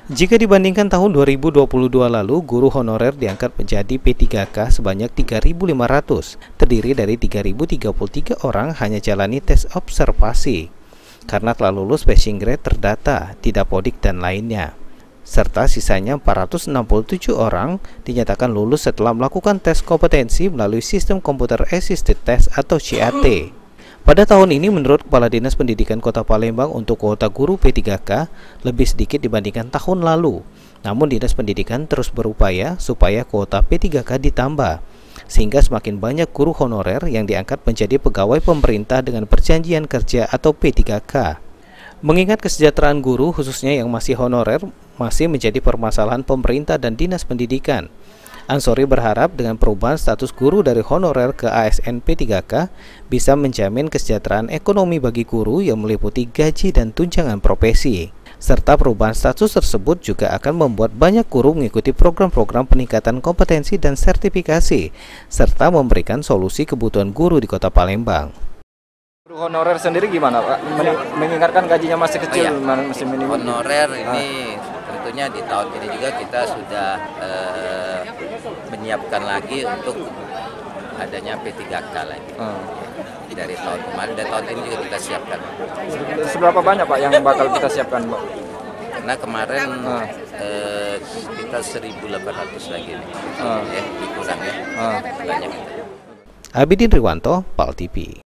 Jika dibandingkan tahun 2022 lalu, guru honorer diangkat menjadi P3K sebanyak 3.500, terdiri dari 3.033 orang hanya jalani tes observasi, karena telah lulus passing grade terdata, Didapodik dan lainnya. Serta sisanya 467 orang dinyatakan lulus setelah melakukan tes kompetensi melalui sistem Computer Assisted Test atau CAT. Pada tahun ini menurut Kepala Dinas Pendidikan Kota Palembang untuk kuota guru P3K lebih sedikit dibandingkan tahun lalu. Namun Dinas Pendidikan terus berupaya supaya kuota P3K ditambah, sehingga semakin banyak guru honorer yang diangkat menjadi pegawai pemerintah dengan perjanjian kerja atau P3K. Mengingat kesejahteraan guru khususnya yang masih honorer masih menjadi permasalahan pemerintah dan Dinas Pendidikan. Ansori berharap dengan perubahan status guru dari honorer ke ASN P3K bisa menjamin kesejahteraan ekonomi bagi guru yang meliputi gaji dan tunjangan profesi. Serta perubahan status tersebut juga akan membuat banyak guru mengikuti program-program peningkatan kompetensi dan sertifikasi, serta memberikan solusi kebutuhan guru di Kota Palembang. Guru honorer sendiri gimana Pak? Mengingatkan gajinya masih kecil, masih minimum. Honorer ini tentunya di tahun ini juga kita sudah menyiapkan lagi untuk adanya P3K lagi. Dari tahun kemarin dan tahun ini juga kita siapkan. Seberapa banyak Pak yang bakal kita siapkan Pak? Karena kemarin kita 1.800 lagi nih, dikurang ya. Banyak. Abidin Riwanto, PAL TV.